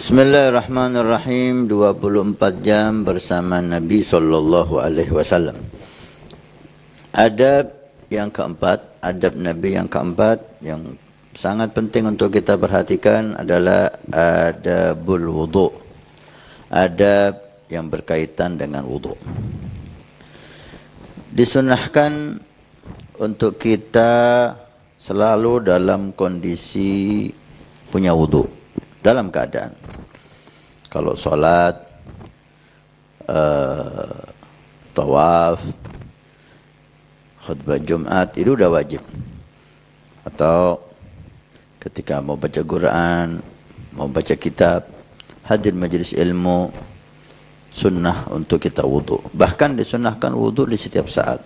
Bismillahirrahmanirrahim. 24 jam bersama Nabi SAW. Adab yang keempat, adab Nabi yang keempat yang sangat penting untuk kita perhatikan adalah adabul wudu. Adab yang berkaitan dengan wudu. Disunahkan untuk kita selalu dalam kondisi punya wudu, dalam keadaan kalau solat, tawaf, khutbah Jumat itu udah wajib, atau ketika mau baca Quran, mau baca kitab, hadir majelis ilmu, sunnah untuk kita wudu. Bahkan disunahkan wudu di setiap saat,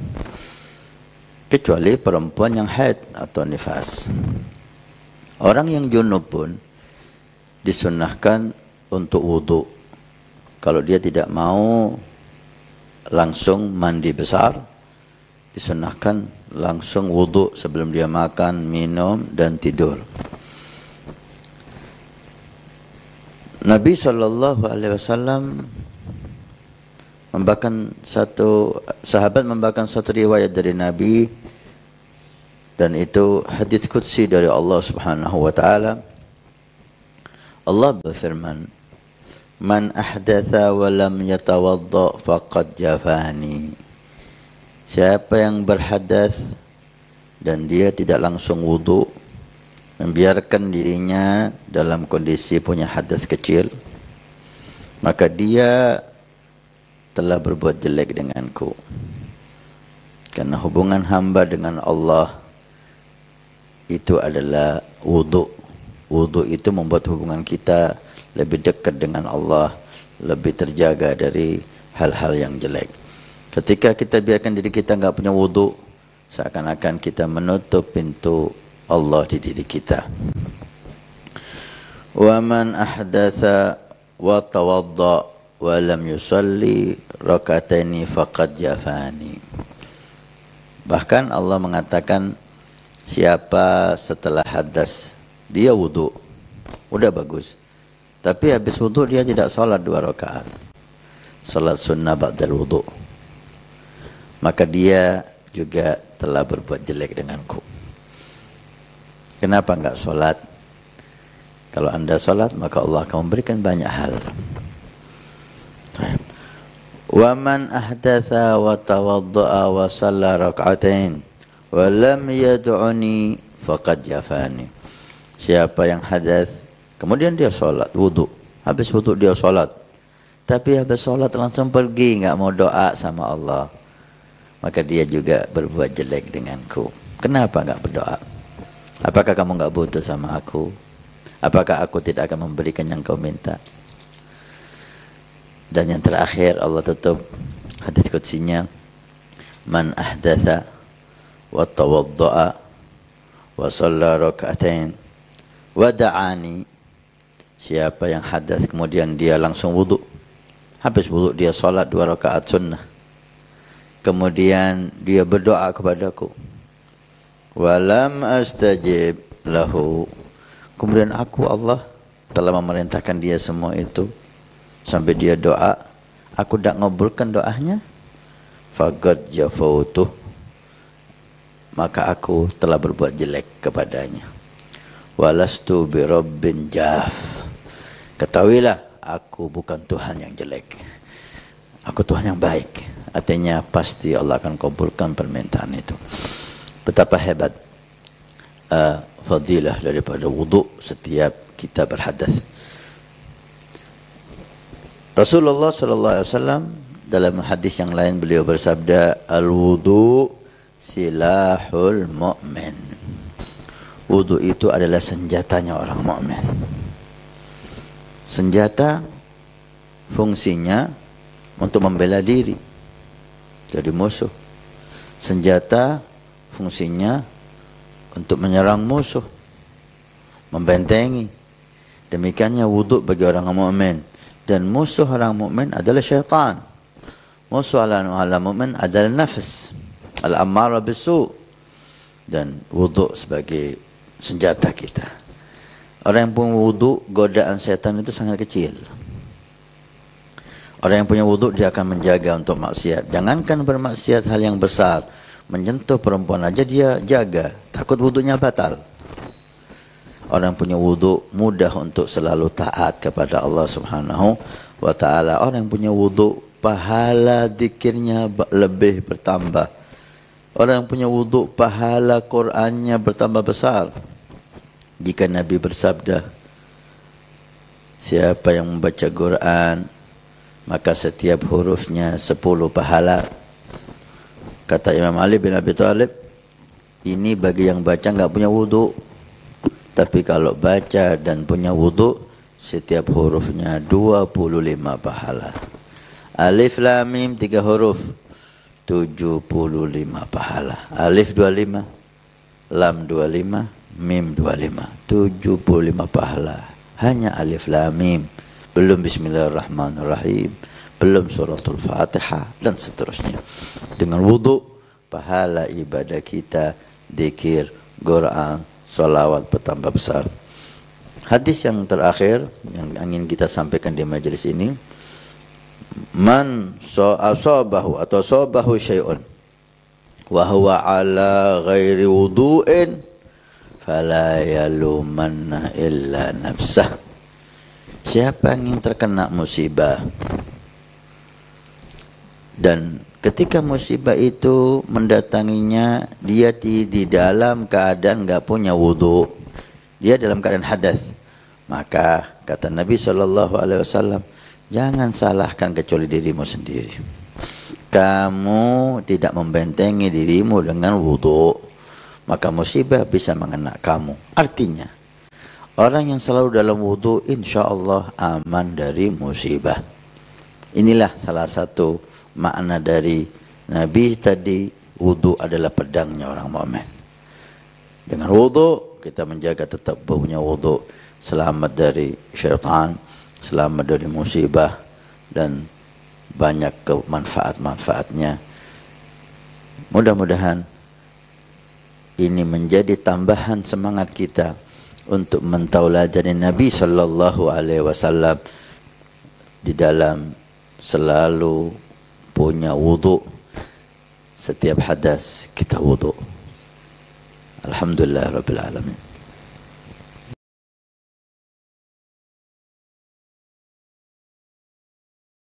kecuali perempuan yang haid atau nifas. Orang yang junub pun disunahkan untuk wudu. Kalau dia tidak mau langsung mandi besar, disunahkan langsung wudu sebelum dia makan, minum, dan tidur. Nabi SAW sahabat membawakan satu riwayat dari Nabi, dan itu hadits qudsi dari Allah Subhanahu wa taala. Allah berfirman, "Man ahdatha wa lam yatawadda faqad jafani." Siapa yang berhadas dan dia tidak langsung wudu, membiarkan dirinya dalam kondisi punya hadas kecil, maka dia telah berbuat jelek denganku. Karena hubungan hamba dengan Allah itu adalah wudu. Wudu itu membuat hubungan kita lebih dekat dengan Allah, lebih terjaga dari hal-hal yang jelek. Ketika kita biarkan diri kita enggak punya wudu, seakan-akan kita menutup pintu Allah di diri kita. Wa man ahdatsa wa tawadda wa lam yusalli rakataini faqad jafani. Bahkan Allah mengatakan, siapa setelah hadas dia wudu, udah bagus, tapi habis wudu dia tidak sholat 2 rakaat, sholat sunnah ba'dal wudu, maka dia juga telah berbuat jelek denganku. Kenapa enggak sholat? Kalau anda sholat, maka Allah akan memberikan banyak hal. Wa man ahdatha wa tawadda'a wa shalla rak'atain wa lam yad'uni faqad jafani. Siapa yang hadas kemudian dia sholat, wudu, habis wudu dia sholat, tapi habis sholat langsung pergi, enggak mau doa sama Allah, maka dia juga berbuat jelek denganku. Kenapa enggak berdoa? Apakah kamu enggak butuh sama aku? Apakah aku tidak akan memberikan yang kau minta? Dan yang terakhir Allah tutup hadits qudsinya, man ahdatha wa tawadda'a wa shalla rak'atain wa da'ani. Siapa yang hadas kemudian dia langsung wudu, habis wudu dia salat 2 rakaat sunnah, kemudian dia berdoa kepadaku, walam astajib lahu, kemudian aku Allah telah memerintahkan dia semua itu sampai dia doa, aku tidak ngabulkan doanya, faqad jafautuh, maka aku telah berbuat jelek kepadanya. Walastu bi rabbin jaf, ketahuilah aku bukan Tuhan yang jelek, aku Tuhan yang baik. Artinya pasti Allah akan kabulkan permintaan itu. Betapa hebat fadilah daripada wudu setiap kita berhadas. Rasulullah SAW dalam hadis yang lain beliau bersabda, al-wudu silahul mu'min. Wudu itu adalah senjatanya orang mukmin. Senjata fungsinya untuk membela diri dari musuh. Senjata fungsinya untuk menyerang musuh, membentengi. Demikiannya wudu bagi orang mukmin. Dan musuh orang mukmin adalah syaitan. Musuh orang mukmin adalah nafs, al-ammarah bisu. Dan wudu sebagai senjata kita. Orang yang punya wudu, godaan setan itu sangat kecil. Orang yang punya wudu, dia akan menjaga untuk maksiat. Jangankan bermaksiat hal yang besar, menyentuh perempuan aja dia jaga, takut wudunya batal. Orang yang punya wudu mudah untuk selalu taat kepada Allah Subhanahu wa ta'ala. Orang yang punya wudu, pahala zikirnya lebih bertambah. Orang yang punya wudu, pahala Qur'annya bertambah besar. Jika Nabi bersabda, siapa yang membaca Quran, maka setiap hurufnya 10 pahala. Kata Imam Ali bin Abi Thalib, ini bagi yang baca enggak punya wudu. Tapi kalau baca dan punya wudu, setiap hurufnya 25 pahala. Alif Lam Mim 3 huruf, 75 pahala. Alif 25, Lam 25, Mim 25, 75 pahala. Hanya Alif Lam Mim, belum Bismillahirrahmanirrahim, belum suratul Fatihah, dan seterusnya. Dengan wudu, pahala ibadah kita, zikir, Quran, salawat bertambah besar. Hadis yang terakhir yang ingin kita sampaikan di majelis ini, man asabahu atau sabahu syai'un wa huwa ala ghairi wudu'in fala yalumanna illa nafsah. Siapa yang terkena musibah dan ketika musibah itu mendatanginya, dia di dalam keadaan enggak punya wudu, dia dalam keadaan hadas, maka kata Nabi SAW, jangan salahkan kecuali dirimu sendiri. Kamu tidak membentengi dirimu dengan wudu, maka musibah bisa mengena kamu. Artinya, orang yang selalu dalam wudu, insya Allah aman dari musibah. Inilah salah satu makna dari Nabi tadi, wudu adalah pedangnya orang mukmin. Dengan wudu, kita menjaga tetap punya wudu, selamat dari syaitan, selamat dari musibah, dan banyak manfaat-manfaatnya. Mudah-mudahan ini menjadi tambahan semangat kita untuk mentauladani Nabi sallallahu alaihi wasallam di dalam selalu punya wudu. Setiap hadas kita wudu. Alhamdulillah rabbil alamin.